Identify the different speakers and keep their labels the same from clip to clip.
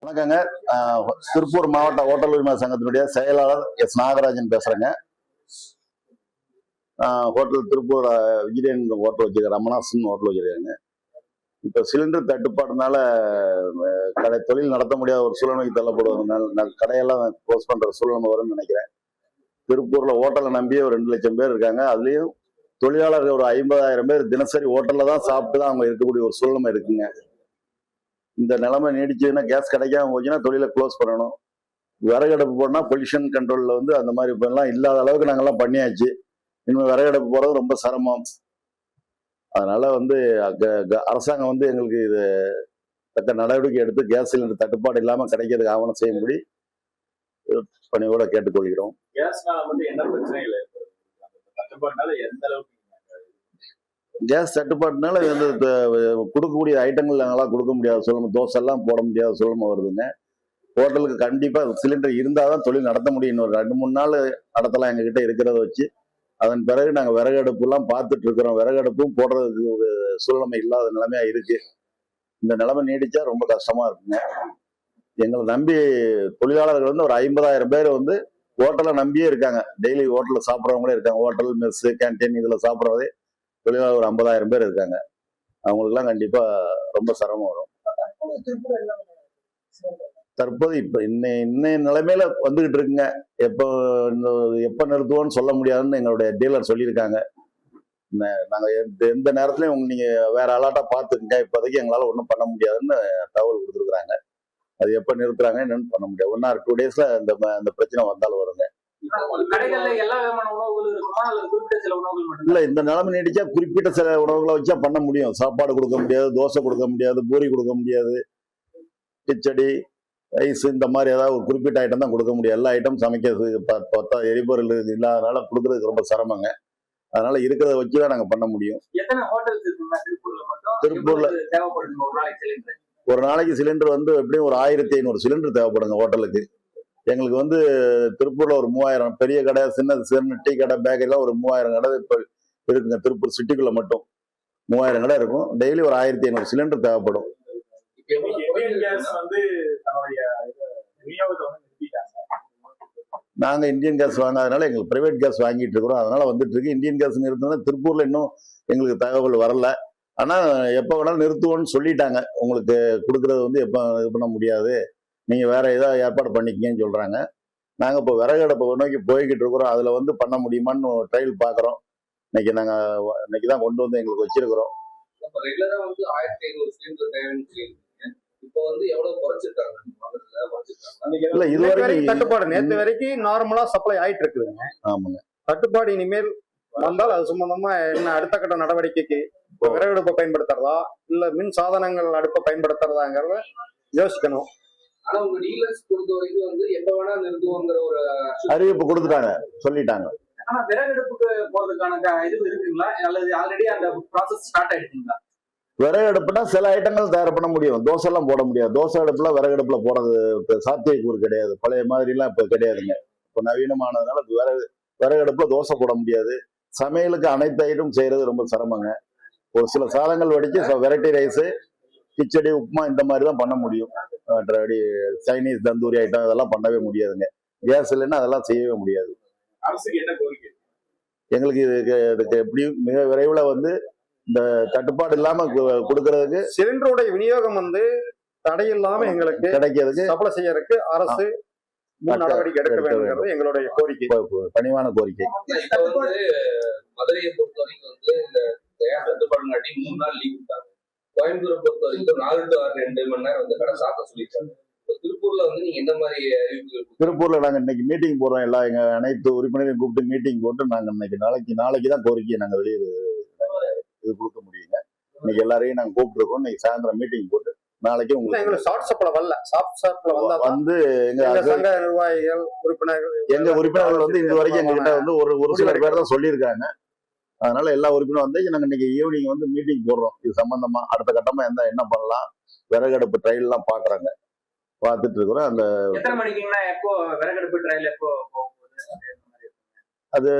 Speaker 1: வணக்கங்க. திருப்பூர் மாவட்ட ஓட்டல் உரிமை சங்கத்தினுடைய செயலாளர் எஸ் நாகராஜன் பேசுறேங்க. ஹோட்டல் திருப்பூர் விஜயன் ஹோட்டல் வச்சிருக்கேன், ரமணாசன் ஹோட்டல் வச்சிருக்காங்க. இப்போ சிலிண்டர் தட்டுப்பாடுனால தொழில் நடத்த முடியாத ஒரு சூழ்நிலைக்கு தள்ளப்படுவதனால கடையெல்லாம் க்ளோஸ் பண்ற சூழ்நிலை வரும்னு நினைக்கிறேன். திருப்பூர்ல ஹோட்டலை நம்பியே ஒரு 2 லட்சம் பேர் இருக்காங்க. அதுலயும் தொழிலாளர்கள் ஒரு 50,000 பேர் தினசரி ஹோட்டல்ல தான் சாப்பிட்டு தான் அவங்க இருக்கக்கூடிய ஒரு சூழ்நிலை இருக்குங்க. இந்த நிலைமை நீடிச்சதுன்னா கேஸ் கிடைக்காம போச்சுன்னா தொழிலை க்ளோஸ் பண்ணணும். விறகடுப்பு போனா பொல்யூஷன் கண்ட்ரோல்ல அந்த மாதிரி இப்பெல்லாம் இல்லாத அளவுக்கு நாங்கெல்லாம் பண்ணியாச்சு. இனிமேல் விறகடுப்பு போறது ரொம்ப சிரமம். அதனால அரசாங்கம் எங்களுக்கு இது தக்க நடவடிக்கை எடுத்து கேஸ் சிலிண்டர் தட்டுப்பாடு இல்லாம கிடைக்கிறதுக்கு ஆவணம் செய்யும்படி பணியோட கேட்டுக்கொள்கிறோம். கேஸ் தட்டுப்பாட்டுனால கொடுக்கக்கூடிய ஐட்டங்கள் நாங்களாம் கொடுக்க முடியாத சூழ்நிலை, தோசை எல்லாம் போட முடியாத சூழ்நிலை வருதுங்க. ஹோட்டலுக்கு கண்டிப்பா சிலிண்டர் இருந்தாதான் தொழில் நடத்த முடியும். இன்னொரு 2-3 நாள் நடத்தலாம் எங்ககிட்ட இருக்கிறத வச்சு. அதன் பிறகு நாங்க விறகடுப்பு எல்லாம் பார்த்துட்டு இருக்கிறோம். விறகடுப்பும் போடுறதுக்கு ஒரு சூழ்நிலை இல்லாத நிலைமையா இருக்கு. இந்த நிலைமை நீடிச்சா ரொம்ப கஷ்டமா இருக்குங்க. எங்களை நம்பி தொழிலாளர்கள் ஒரு 50,000 பேர் ஹோட்டலை நம்பியே இருக்காங்க. டெய்லி ஹோட்டல்ல சாப்பிட்றவங்களே இருக்காங்க. ஹோட்டல், மெஸ், கேன்டீன் இதுல சாப்பிட்றதே தொழிலாளர் ஒரு 50,000 பேர் இருக்காங்க. அவங்களுக்குலாம் கண்டிப்பா ரொம்ப சிரமம் வரும். தற்போது இப்ப இன்னைய நிலைமையில வந்துகிட்டு இருக்குங்க. எப்ப நிறுத்துவோம்னு சொல்ல முடியாதுன்னு எங்களுடைய டீலர் சொல்லியிருக்காங்க. நாங்க எந்த நேரத்திலயும் நீங்க வேற அலாட்டா பாத்துக்கங்க, இப்போதைக்கு எங்களால ஒன்றும் பண்ண முடியாதுன்னு தகவல் கொடுத்துருக்காங்க. அது எப்ப நிறுத்துறாங்க என்னன்னு பண்ண முடியாது. 1 or 2 daysல அந்த பிரச்சனை வந்தாலும் வருங்க. இல்ல, இந்த நிலைமை நீடிச்சா குறிப்பிட்ட சில உணவுகளை வச்சா பண்ண முடியும். சாப்பாடு கொடுக்க முடியாது, தோசை கொடுக்க முடியாது, பூரி கொடுக்க முடியாது, கிச்சடி, ரைஸ், இந்த மாதிரி ஏதாவது ஒரு குறிப்பிட்ட ஐட்டம் தான் கொடுக்க முடியும். எல்லா ஐட்டம் சமைக்கிறது பார்த்தா எரிபொருள் இல்லாதனால கொடுக்கறதுக்கு ரொம்ப சிரமங்க. அதனால இருக்கிறத வச்சுதான் நாங்க பண்ண முடியும். திருப்பூர்ல ஒரு நாளைக்கு சிலிண்டர் எப்படியும் ஒரு 1500 சிலிண்டர் தேவைப்படுங்க ஹோட்டலுக்கு. எங்களுக்கு திருப்பூர்ல ஒரு 3000 பெரிய கடை, சின்ன டீ கடை, பேக்கரிலாம் ஒரு 3000 கடை இப்ப இருக்குங்க. திருப்பூர் சிட்டிக்குள்ள மட்டும் 3000 கடை இருக்கும். டெய்லி ஒரு 1500 சிலிண்டர் தேவைப்படும். நாங்க இந்தியன் கேஸ் வாங்காதனால எங்களுக்கு பிரைவேட் கேஸ் வாங்கிட்டு இருக்கிறோம். அதனால வந்துட்டு இருக்கு. இந்தியன் கேஸ் நிறுத்தினா திருப்பூர்ல இன்னும் எங்களுக்கு தகவல் வரல. ஆனா எப்ப வேணாலும் நிறுத்துவோம்னு சொல்லிட்டாங்க. உங்களுக்கு கொடுக்கறது எப்ப இது பண்ண முடியாது, நீங்க வேற ஏதாவது ஏற்பாடு பண்ணிக்கங்கன்னு சொல்றாங்க. நாங்க இப்போ விறகடுப்பை நோக்கி போய்கிட்டு இருக்கிறோம். அதுல பண்ண முடியுமான்னு ட்ரையல் பாக்குறோம். இன்னைக்கு தான் கொண்டு எங்களுக்கு வச்சிருக்கிறோம்.
Speaker 2: ரெகுலரா 1500 சிலிண்டர் தேவைன்னு இப்போ எவ்வளவு குறைச்சிருக்காங்க?
Speaker 1: இல்ல, இதுவரைக்கும்
Speaker 3: தட்டுப்பாடு நேற்று வரைக்கும் நார்மலா சப்ளை ஆயிட்டு இருக்குதுங்க.
Speaker 1: ஆமாங்க.
Speaker 3: தட்டுப்பாடு இனிமேல் வந்தால் அது சம்பந்தமா என்ன அடுத்த கட்ட நடவடிக்கைக்கு விறகடுப்பை பயன்படுத்துறதா இல்ல மின் சாதனங்கள் அடுப்பை பயன்படுத்துறதாங்கிறத யோசிக்கணும்.
Speaker 2: ஆனா உங்க டீலர்ஸ் பொறுத்த வரைக்கும் எப்ப வேணா நிறுத்துவோங்கிற ஒரு
Speaker 1: அறிவிப்பு கொடுத்துட்டாங்க, சொல்லிட்டாங்க.
Speaker 4: ஆனா விறகடுப்புக்கு போறதுக்கான இது இருக்குங்களா, அல்லது ஆல்ரெடி அந்த ப்ராசஸ் ஸ்டார்ட் ஆயிடுச்சுங்களா?
Speaker 1: விறகடுப்புனா சில ஐட்டங்கள் தயார் பண்ண முடியும். தோசை எல்லாம் போட முடியாது. தோசை அடுப்புல விறகடுப்புல போறது சாத்தியக்கூறு கிடையாது. பழைய மாதிரி எல்லாம் இப்ப கிடையாதுங்க. இப்ப நவீனமானதுனால விறகடுப்புல தோசை போட முடியாது. சமையலுக்கு அனைத்து ஐட்டம் செய்யறது ரொம்ப சிரமங்க. ஒரு சில சாதங்கள் வடிச்சு வெரைட்டி ரைஸ், கிச்சடி, உப்புமா இந்த மாதிரி தான் பண்ண முடியும். சைனீஸ் தந்தூரி ஐட்டம் இதெல்லாம் பண்ணவே முடியாதுங்க. கேஸ் இல்லைன்னா அதெல்லாம் செய்யவே முடியாது. எங்களுக்கு இதுக்கு எப்படியும் மிக விரைவில் இந்த தட்டுப்பாடு இல்லாம கொடுக்கறதுக்கு
Speaker 3: சிலிண்டருடைய விநியோகம் தடையில்லாம எங்களுக்கு கிடைக்கிறதுக்கு சப்ளை செய்யறதுக்கு அரசு நடவடிக்கை எடுக்க வேண்டும் எங்களுடைய கோரிக்கை,
Speaker 1: பணிவான கோரிக்கை.
Speaker 2: மதுரையை பொறுத்த வரைக்கும் இந்த கேஸ் தட்டுப்பாடு காட்டி 3 நாள் லீவ் விட்டாங்க. கோயம்புத்தூரை பொறுத்த வரைக்கும் 4 to 2 மணி நேரம் கடை சாத்த சொல்லிட்டாங்க. திருப்பூர்ல நீங்க என்ன மாதிரி அறிவிப்புகள்?
Speaker 1: திருப்பூர்ல நாங்க இன்னைக்கு மீட்டிங் போடுறோம். எல்லாம் எங்க அனைத்து உறுப்பினரையும் கூப்பிட்டு மீட்டிங் போட்டு நாங்க நாளைக்கு தான் கோரிக்கையை நாங்க வெளியே இது கொடுக்க முடியுங்க. இன்னைக்கு எல்லாரையும் நாங்க கூப்பிட்டுருக்கோம். இன்னைக்கு சாயந்தரம் மீட்டிங் போட்டு நாளைக்கு உங்களுக்கு
Speaker 3: ஷார்ட் சப்ளை வரல. சாஃப்ட் சப்ளை வந்தா
Speaker 1: எங்க
Speaker 3: சங்க நிர்வாகிகள் உறுப்பினர்கள்
Speaker 1: இது வரைக்கும் எங்ககிட்ட ஒரு சில பேர் தான் சொல்லியிருக்காங்க. அதனால எல்லா உறுப்பினரும் நாங்க இன்னைக்கு ஈவினிங் மீட்டிங் போடுறோம். இது சம்பந்தமா அடுத்த கட்டமா என்ன பண்ணலாம், விறகடுப்பு ட்ரையல் எல்லாம் பாக்குறாங்க, பார்த்துட்டு இருக்கிறோம். அந்த
Speaker 4: எத்தனை மணிக்குன்னா எப்போ விறகடுப்பு ட்ரையல் எப்போ
Speaker 1: அது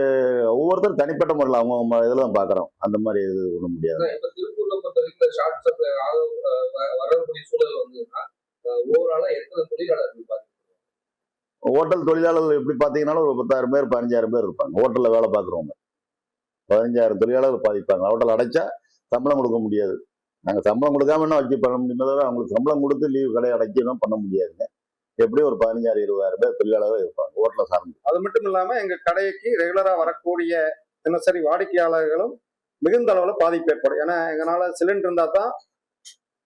Speaker 1: ஒவ்வொருத்தரும் தனிப்பட்ட முறையில் அவங்க இதெல்லாம் பாக்குறோம். அந்த மாதிரி இது பண்ண முடியாது.
Speaker 2: திருப்பூர்ல பொறுத்த வரைக்கும் ஷார்ட் சப்ளை வரக்கூடிய சூழல் ஓவராலா எத்தனை தொழிலாளர்கள் பாதிப்பு?
Speaker 1: ஹோட்டல் தொழிலாளர்கள் எப்படி பார்த்தீங்கன்னாலும் ஒரு 10,000 பேர் 15,000 பேர் இருப்பாங்க ஹோட்டலில் வேலை பார்க்குறவங்க. 15,000 தொழிலாளர்கள் பாதிப்பாங்க. ஹோட்டல் அடைச்சா சம்பளம் கொடுக்க முடியாது. நாங்கள் சம்பளம் கொடுக்காம என்ன வச்சு பண்ண முடியுமே தவிர அவங்களுக்கு சம்பளம் கொடுத்து லீவ் கடை அடைக்கணும் பண்ண முடியாதுங்க. எப்படியும் ஒரு 15,000-20,000 பேர் தொழிலாளர்கள் இருப்பாங்க ஹோட்டலை சார்ந்து.
Speaker 3: அது மட்டும் இல்லாம எங்க கடைக்கு ரெகுலரா வரக்கூடிய தினசரி வாடிக்கையாளர்களும் மிகுந்த அளவுல பாதிப்பு ஏற்படும். ஏன்னா எங்களால சிலிண்டர் இருந்தா தான்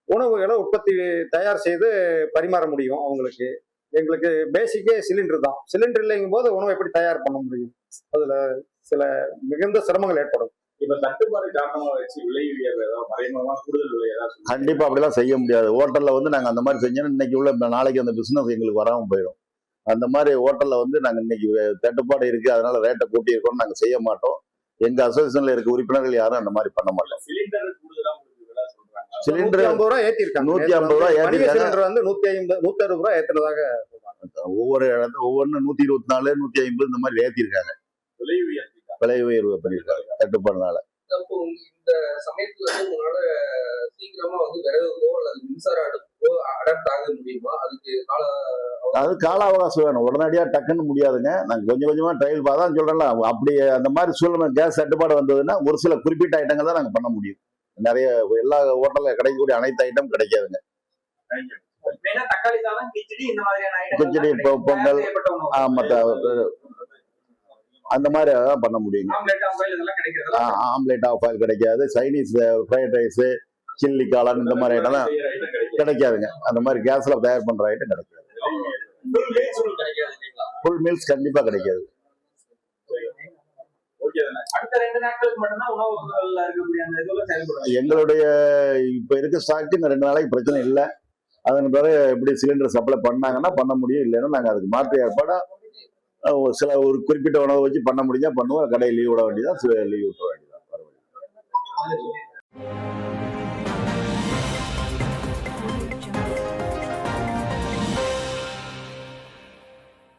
Speaker 3: உணவுகளை உற்பத்தி தயார் செய்து பரிமாற முடியும். அவங்களுக்கு எங்களுக்கு பேசிக்கே சிலிண்டர் தான். சிலிண்டர் இல்லைங்கும் போது உணவு எப்படி தயார் பண்ண முடியும்? அதுல சில மிகுந்த சிரமங்கள் ஏற்படும்.
Speaker 5: இப்ப தட்டுப்பாடு காரணமா வச்சு விலை உயர்வு ஏதாவது மறைமுகமா கூடுதல் விலை ஏதாவது
Speaker 1: கண்டிப்பா அப்படிலாம் செய்ய முடியாது. ஹோட்டல்ல வந்து நாங்க அந்த மாதிரி செஞ்சோம்னா இன்னைக்கு உள்ள நாளைக்கு அந்த பிசினஸ் எங்களுக்கு வராம போயிடும். அந்த மாதிரி ஹோட்டல்ல வந்து நாங்க இன்னைக்கு தட்டுப்பாடு இருக்கு அதனால ரேட்டை கூட்டி இருக்கோம்னு நாங்க செய்ய மாட்டோம். எங்க அசோசியேஷன்ல இருக்க உறுப்பினர்கள் யாரும் அந்த மாதிரி பண்ண மாட்டோம்.
Speaker 5: சிலிண்டர் கூடுதலா உங்களுக்கு விலை சொல்றாங்க.
Speaker 1: சிலிண்டர்
Speaker 3: 150 ரூபாய் ஏத்திருக்காங்க.
Speaker 1: 150 ரூபாய் ஏத்திருக்காங்க.
Speaker 3: சிலிண்டர் வந்து 150 160 ரூபாய் ஏத்துனதாக
Speaker 1: ஒவ்வொரு இடத்துல ஒவ்வொன்னு 124 150 இந்த மாதிரி ஏத்திருக்காங்க.
Speaker 5: விலை உயர்த்தி
Speaker 1: விலை உயர்வு பண்ணிருக்காங்க தட்டுப்பாடுனால.
Speaker 2: அப்போ இந்த சமயத்துல வந்து உங்களால சீக்கிரமா வந்து விறகுக்கோ அல்லது மின்சார அடுப்புக்கோ அடாப்ட் ஆக முடியுமா? அதுக்கு
Speaker 1: அது கால அவகாசம் வேணும். உடனடியா டக்குன்னு முடியாதுங்க. நாங்க கொஞ்சம் கொஞ்சமா ட்ரையல் தான் சொல்றேன்ல. அப்படி அந்த மாதிரி சூழ்நிலை கேஸ் தட்டுப்பாடு வந்ததுன்னா ஒரு சில குறிப்பிட்ட ஐட்டங்கள் தான் நாங்க பண்ண முடியும். நிறைய எல்லா ஹோட்டல்ல கிடைக்கக்கூடிய அனைத்து ஐட்டம் கிடைக்காதுங்க.
Speaker 4: மெயினா தக்காளி சாதம், கிச்சடி இந்த மாதிரியான
Speaker 1: கிச்சடி, பொங்கல், மற்ற அந்த மாதிரி தான் பண்ண முடியுங்க.
Speaker 4: ஆம்லெட் ஆயில் இதெல்லாம் கிடைக்கிறது.
Speaker 1: ஆம்லேட் ஆஃப் ஆயில் கிடைக்காது. சைனீஸ் ஃப்ரைட் ரைஸ், சில்லி காளான் இந்த மாதிரி ஐட்டம்லாம் கிடைக்காதுங்க. அந்த மாதிரி கேஸ்ல தயார் பண்ற ஐட்டம் கிடைக்காது. ஃபுல் மீல்ஸ் கண்டிப்பா கிடைக்காது.
Speaker 4: அடுத்த 2 நாட்களுக்கு மட்டும்தான் உணவுகள்ல இருக்கக்கூடிய அந்த இதெல்லாம் செயல்படும்.
Speaker 1: எங்களுடைய இப்ப இருக்க ஸ்டாக் இந்த 2 நாளைக்கு பிரச்சனை இல்லை. அதன் பிறகு எப்படி சிலிண்டர் சப்ளை பண்ணாங்கன்னா பண்ண முடியும். இல்லைன்னா நாங்க அதுக்கு மாற்று ஏற்பாடா சில ஒரு குறிப்பிட்ட உணவை வச்சு பண்ண முடிஞ்சா பண்ணுவோம். கடையை லீவ் விட வேண்டியதான், லீவ் விட்டுற வேண்டியது.